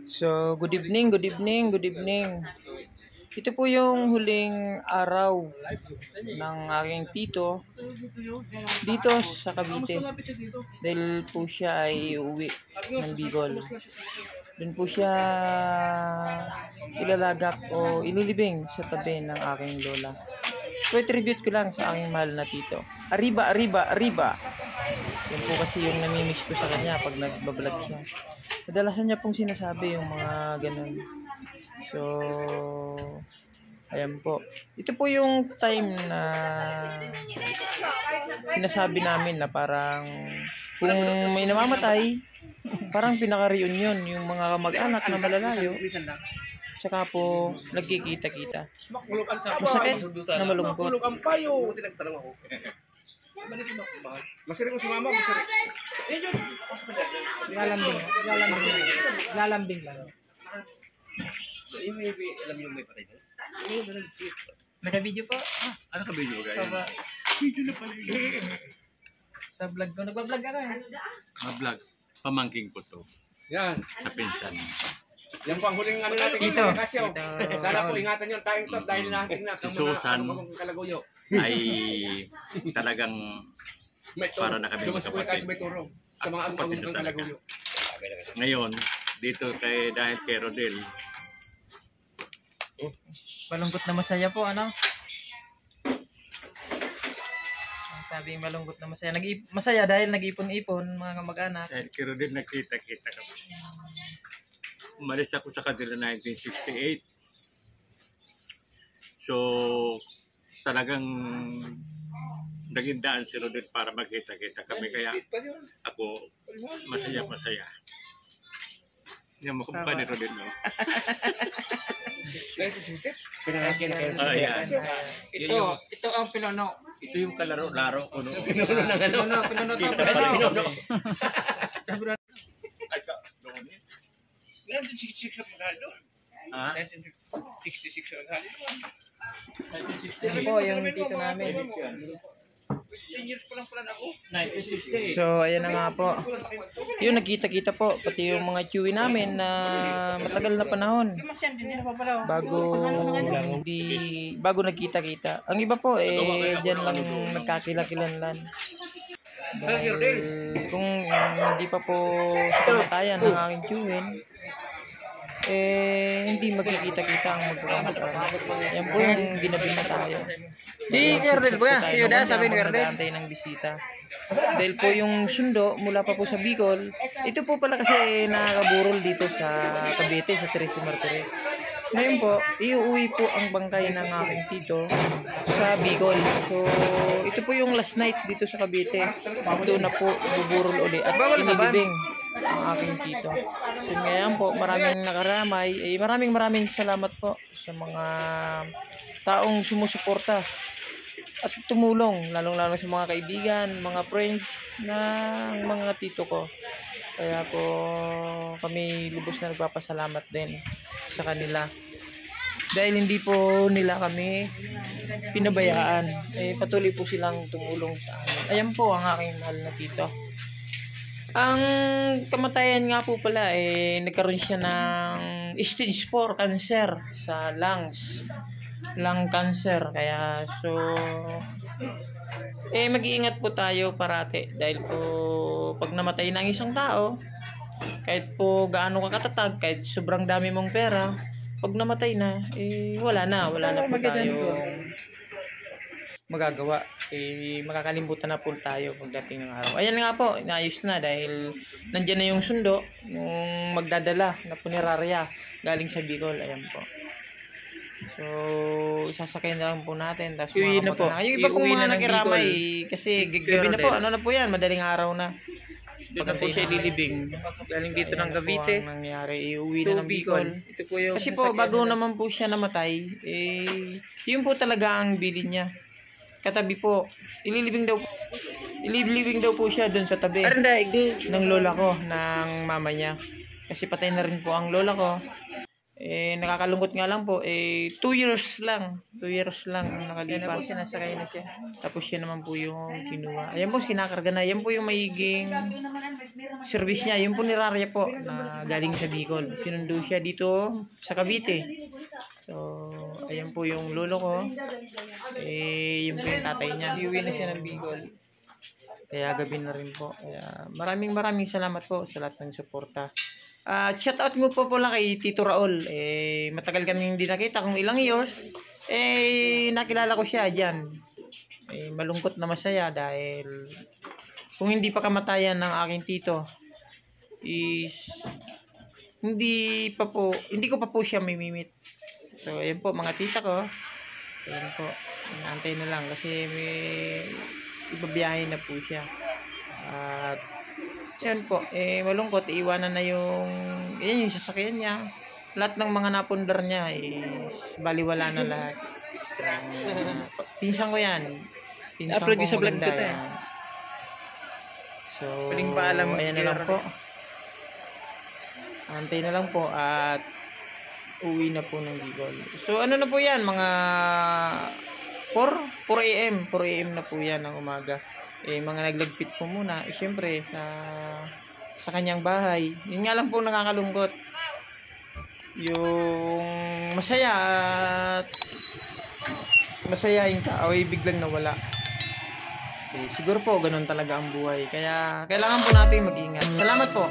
So, good evening, good evening, good evening. Ito po yung huling araw ng aking tito dito sa Cavite. Dahil po siya ay uuwi ng Bicol. Doon po siya ilalagak o ililibing sa tabi ng aking lola. So, i-tribute ko lang sa aking mahal na tito. Arriba, arriba, arriba! Yan po kasi yung namimiss ko sa kanya pag nagbablog siya. Kadalasan niya pong sinasabi yung mga ganun. So, ayan po. Ito po yung time na sinasabi namin na parang kung may namamatay, parang pinaka-reunion yung mga kamag-anak na malalayo. Tsaka po, nagkikita-kita. Masakit na malungkot. Masarap mo si mama, masarap. Lalambing lang. Alam niyo may patay doon? Naka-video po. Ano ka video guys? Video na pala yun. Sa vlog ko. Nagbablog ako eh. Mag-vlog. Pamangking ko to. Yan. Sa pinsan. Yan po ang huling ano natin. Ito. Sana po ingatan nyo ang tayong to dahil natin na. Si Susan kalaguyo. ay talagang para na kami kapatid. May turong. Sa mga agumagong kang kalaguyo. Ngayon, dito dahil kay Rodel. Malungkot na masaya po, ano? Sabi malungkot na masaya. Masaya dahil nag-ipon-ipon mga kamag-anak. Dahil kay Rodel nakita-kita kami. Umalis ako sa kanila 1968. So, talagang naging daan si Rodel para magkita-kita kami. Kaya ako masaya-masaya. Yan mo kumpa ni Rodel, no? Ito ang pinuno. Ito yung kalaro-laro ko, no? Pinuno ng ano? Pinuno to. Pinuno. Ay, ka, doon eh. 1966 na pagkali doon. Ha? 1966 na pagkali doon. Ito po yung tito namin. 10 years pa lang pala na ako. 1968. So, ayan na nga po. Yung nagkita-kita po, pati yung mga chewy namin na matagal na panahon. Bago nagkita-kita. Ang iba po, dyan lang nagkakilakilanlan. Dahil kung hindi pa po sa kamatayan ng aking chewin, hindi magkikita-kita ang magkakamatayan. Yan po yung ginabi na tayo. Di Kerdel ba? Yun na, sabi ni Kerdel. Nag-aantay ng bisita. Dahil po yung sundo mula pa po sa Bicol, ito po pala kasi nakaburol dito sa Cavite, sa Teresa Martires. Ngayon po, iuwi po ang bangkay ng aking tito sa Bicol. So, ito po yung last night dito sa Cavite. Ito na po buburol uli at inilibing ang aking tito. So, ngayon po, maraming nakaramay. Maraming salamat po sa mga taong sumusuporta at tumulong, lalong-lalo sa mga kaibigan, mga friends ng mga tito ko. Kaya po kami lubos na nagpapasalamat din sa kanila. Dahil hindi po nila kami pinabayaan. Patuloy po silang tumulong sa amin. Ayan po ang aking mahal na tito. Ang kamatayan nga po pala, nagkaroon siya ng stage 4 cancer sa lungs. Lung cancer. Kaya so mag-iingat po tayo parati dahil po pag namatay na ang isang tao, kahit po gaano ka katatag, kahit sobrang dami mong pera, pag namatay na, wala na po tayo magagawa. Makakalimutan na po tayo pagdating ng araw. Ayan nga po, inaayos na dahil nandyan na yung sundo, yung magdadala na punerarya galing sa Bicol. Ayan po. So, sasakay na lang po natin. Tapos uwi na po. Yung iba pong mga nakiramay, kasi gabi na po. Ano na po yan? Madaling araw na. Pag po siya ililibing. Galing dito ng Cavite. Ang nangyari, iuwi na ng Bicol. Ito po yung kasi po, bago naman po siya namatay, yun po talaga ang bilin niya. Katabi po, ililibing daw po siya doon sa tabi ng lola ko, ng mama niya. Kasi patay na rin po ang lola ko. Nakakalungkot nga lang po, 2 years lang 2 years lang ang nakalipas. Sinasakay na siya. Tapos siya naman po yung kinuha. Ayan po, sinakarga na. Ayan po yung magiging service niya. Yun po ni Raria po na galing sa Bicol. Sinundo siya dito sa Cavite. So, ayan po yung lolo ko. Yun po yung tatay niya. Iuwi na siya ng Bicol. Kaya gabi na rin po. Kaya maraming salamat po sa lahat ng suporta. Shoutout mo po pala kay Tito Raul. Matagal kaming hindi nakita, kung ilang years. Nakilala ko siya dyan. Malungkot na masaya dahil kung hindi pa kamatayan ng aking tito is hindi ko pa po siya mimimit. So ayan po mga tita ko. Ayan po. Inaantay na lang kasi may ibabiyahe na po siya. At yan po, malungkot, iiwanan na yung sasakyan niya. Lahat ng mga napundar niya, baliwala na lahat. Pinsan ko yan. Pinsan ko sa vlog maganda kita yan. So, Piling paalam, ayan na lang po. Antay na lang po at uwi na po ng Bicol. So, ano na po yan, mga 4 AM na po yan ng umaga. Mga naglagpit po muna, siyempre sa kanyang bahay. Yun nga lang po nakakalungkot. Yung masaya at masayahin ka, biglang nawala. Siguro po ganun talaga ang buhay. Kaya kailangan po natin mag-ingat. Salamat po.